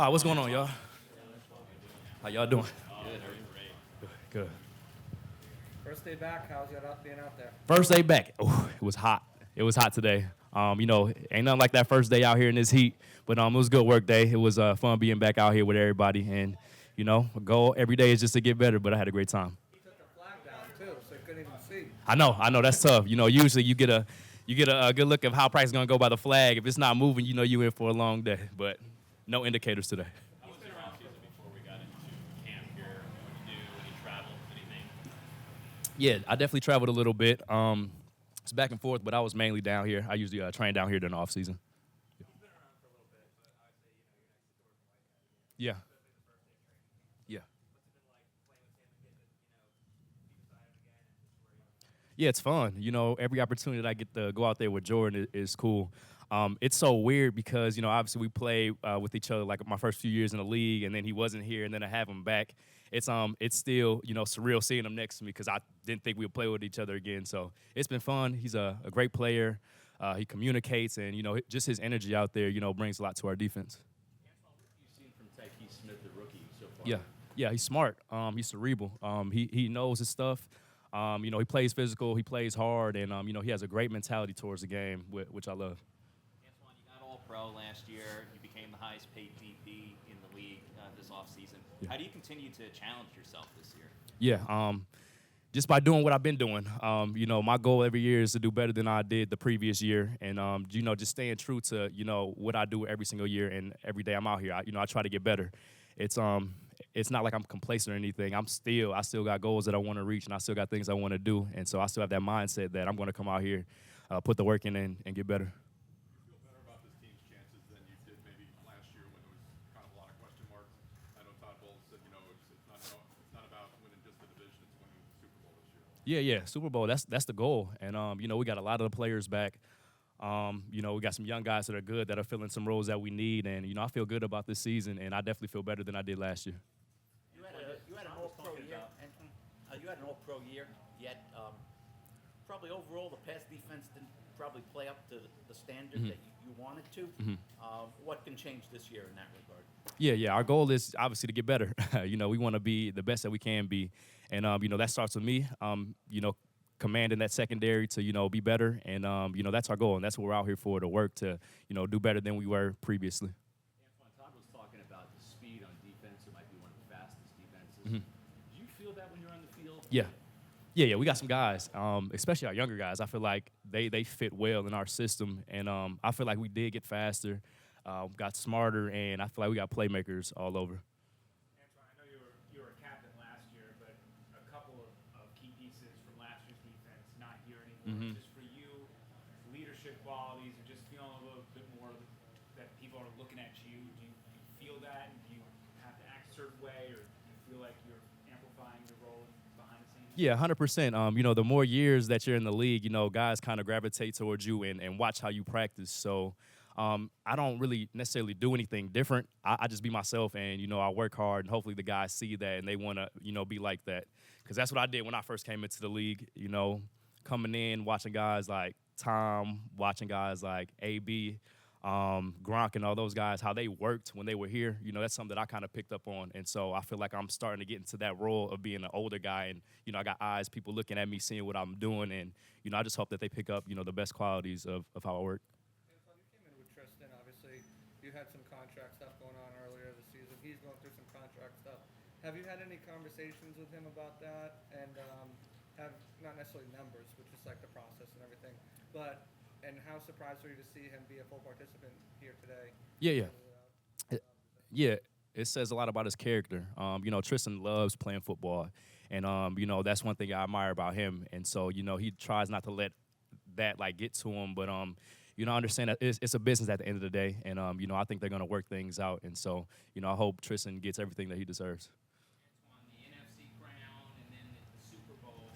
What's going on, y'all? How y'all doing? Good. First day back, how's it being out there? First day back. Oh, it was hot. It was hot today. Ain't nothing like that first day out here in this heat, but it was a good work day. It was fun being back out here with everybody, and a goal every day is just to get better. But I had a great time. He took the flag down too, so you couldn't even see. I know that's tough. Usually you get a good look of how practice is gonna go by the flag. If it's not moving, you in for a long day. But no indicators today. How was the off season before we got into camp here? What did you do? Any travel? Anything? Yeah, I definitely traveled a little bit. It's back and forth, but I was mainly down here. I usually train down here during the off season. Yeah. Yeah. Yeah, it's fun. Every opportunity that I get to go out there with Jordan is cool. It's so weird because, obviously we play with each other like my first few years in the league, and then he wasn't here, and then I have him back. It's still, surreal seeing him next to me because I didn't think we would play with each other again. So it's been fun. He's a great player. He communicates, and, just his energy out there, brings a lot to our defense. Antoine, what have you seen from Tyke Smith, the rookie, so far? Yeah, he's smart. He's cerebral. He knows his stuff. He plays physical. He plays hard, and, he has a great mentality towards the game, which I love. Antoine, you got All-Pro last year. You became the highest-paid DP in the league this offseason. Yeah. How do you continue to challenge yourself this year? Yeah, just by doing what I've been doing. My goal every year is to do better than I did the previous year, and just staying true to what I do every single year and every day I'm out here. I try to get better. It's not like I'm complacent or anything. I still got goals that I want to reach, and I still got things I want to do, and so I still have that mindset that I'm going to come out here, put the work in, and get better. You feel better about this team's chances than you did maybe last year when there was kind of a lot of question marks? I know Todd Bowles said, it's not about winning just the division, it's winning the Super Bowl this year. Yeah, Super Bowl. That's the goal, and we got a lot of the players back. We got some young guys that are good, that are filling some roles that we need, and I feel good about this season, and I definitely feel better than I did last year. You had an All-Pro year, Antoine. You had an All-Pro year, yet probably overall the pass defense didn't probably play up to the standard that you wanted to. What can change this year in that regard? Yeah. Our goal is obviously to get better. We want to be the best that we can be, and that starts with me. Commanding that secondary to be better, and that's our goal, and that's what we're out here for, to work to do better than we were previously. Antoine, Todd was talking about the speed on defense. It might be one of the fastest defenses. Do you feel that when you're on the field? Yeah. We got some guys, especially our younger guys. I feel like they fit well in our system, and I feel like we did get faster, got smarter, and I feel like we got playmakers all over. Antoine, I know you were a captain last year, but a couple of key pieces from last year's defense not here anymore. Just for you, leadership qualities, or just feeling a little bit more that people are looking at you. Do you feel that? And do you have to act a certain way, or do you feel like you're amplifying your role behind the scenes? Yeah, 100%. The more years that you're in the league, guys kind of gravitate towards you and watch how you practice. So I don't really necessarily do anything different. I just be myself, and, I work hard, and hopefully the guys see that and they want to, be like that. Because that's what I did when I first came into the league, coming in, watching guys like Tom, watching guys like AB, Gronk, and all those guys, how they worked when they were here. That's something that I kind of picked up on. And so I feel like I'm starting to get into that role of being an older guy. And, I got eyes, people looking at me, seeing what I'm doing. And, I just hope that they pick up, the best qualities of how I work. Antoine, you came in with Tristan, obviously. You had some contract stuff going on earlier this season. He's going through some contract stuff. Have you had any conversations with him about that? And have, not necessarily numbers, but just like the process and everything, and how surprised are you to see him be a full participant here today? Yeah, it says a lot about his character. Tristan loves playing football, and that's one thing I admire about him. And so he tries not to let that get to him, but I understand that it's a business at the end of the day, and I think they're gonna work things out. And so I hope Tristan gets everything that he deserves. Antoine, the NFC crown and then the Super Bowl,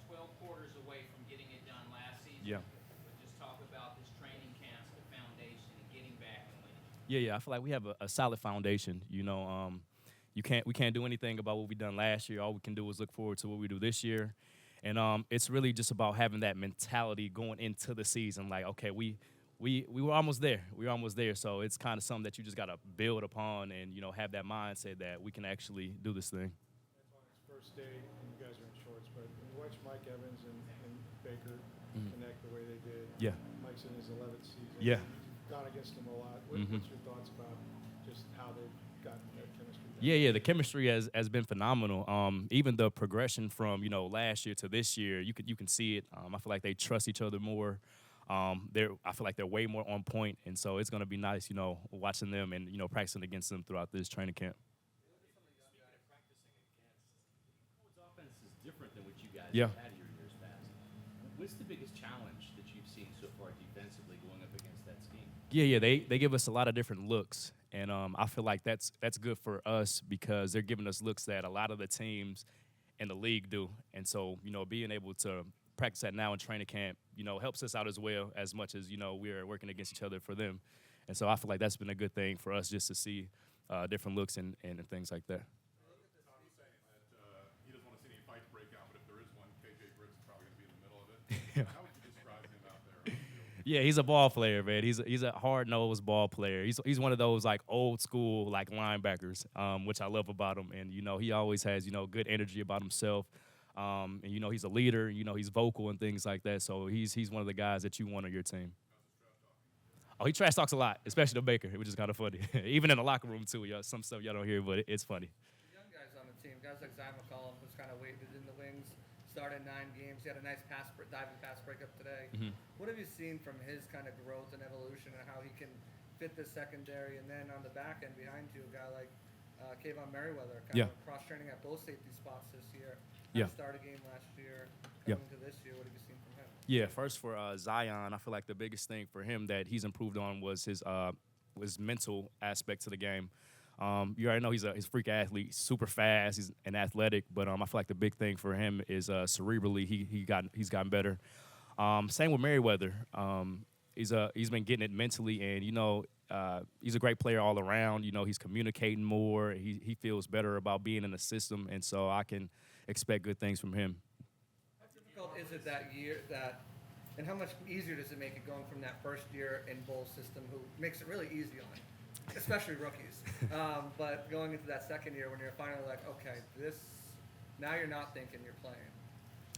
12 quarters away from getting it done last season. Yeah. But just talk about this training camp, the foundation, and getting back and winning. Yeah. I feel like we have a solid foundation. We can't do anything about what we done last year. All we can do is look forward to what we do this year. And it's really just about having that mentality going into the season. Like, okay, we we were almost there. We were almost there. So it's kind of something that you just got to build upon and, have that mindset that we can actually do this thing. Antoine, it's first day, and you guys are in shorts, but when you watch Mike Evans and Baker connect the way they did, Yeah. Mike's in his 11th season. Yeah. You've gone against him a lot. What's your thoughts about just how they've gotten that chemistry down? Yeah, the chemistry has been phenomenal. Even the progression from last year to this year, you can see it. I feel like they trust each other more. I feel like they're way more on point, and so it's gonna be nice, watching them and practicing against them throughout this training camp. Ford's offense is different than what you guys Yeah. have had here years past. What's the biggest challenge that you've seen so far defensively going up against that scheme? Yeah, they give us a lot of different looks, and I feel like that's good for us because they're giving us looks that a lot of the teams in the league do, and so being able to practice that now in training camp, helps us out as well as much as we're working against each other for them, and so I feel like that's been a good thing for us just to see different looks and things like that. Tom was saying that he doesn't want to see any fights break out, but if there is one, KJ Britt's probably going to be in the middle of it. How would you describe him out there on the field? Yeah, he's a ball player, man. He's a hard-nosed ball player. He's one of those like old school like linebackers, which I love about him. And he always has good energy about himself. And he's a leader. He's vocal and things like that. So he's one of the guys that you want on your team. Oh, he trash talks a lot, especially to Baker, which is kind of funny. Even in the locker room too. Some stuff y'all don't hear, but it's funny. The young guys on the team, guys like Zyon McCollum, who's kind of waited in the wings, started 9 games. He had a nice diving pass breakup today. What have you seen from his kind of growth and evolution and how he can fit the secondary? And then on the back end behind you, a guy like Kayvon Merriweather, kind of cross-training at both safety spots this year. Yeah. Started a game last year. Yeah. Coming to this year, what have you seen from him? Yeah, first for Zion, I feel like the biggest thing for him that he's improved on was his mental aspect to the game. You already know he's a freak athlete, super fast, he's an athletic, but I feel like the big thing for him is cerebrally he's gotten better. Same with Merriweather. He's been getting it mentally, and he's a great player all around. He's communicating more. He feels better about being in the system, and so I can expect good things from him. How difficult is it that year and how much easier does it make it going from that first year in bowl system, who makes it really easy on, especially rookies, but going into that second year when you're finally like, okay, now you're not thinking, you're playing.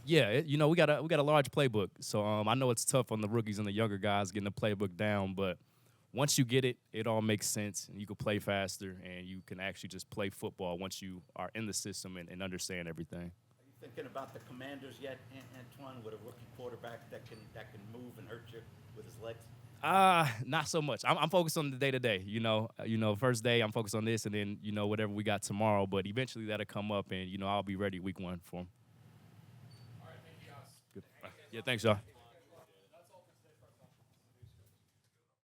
Yeah, we got a large playbook, so I know it's tough on the rookies and the younger guys getting the playbook down, but once you get it, it all makes sense, and you can play faster, and you can actually just play football once you are in the system and understand everything. Are you thinking about the Commanders yet, Antoine, with a rookie quarterback that can move and hurt you with his legs? Not so much. I'm focused on the day-to-day. First day I'm focused on this, and then whatever we got tomorrow. But eventually that'll come up, and I'll be ready week 1 for him. All right, thank you, guys. Good. Yeah, thanks, y'all.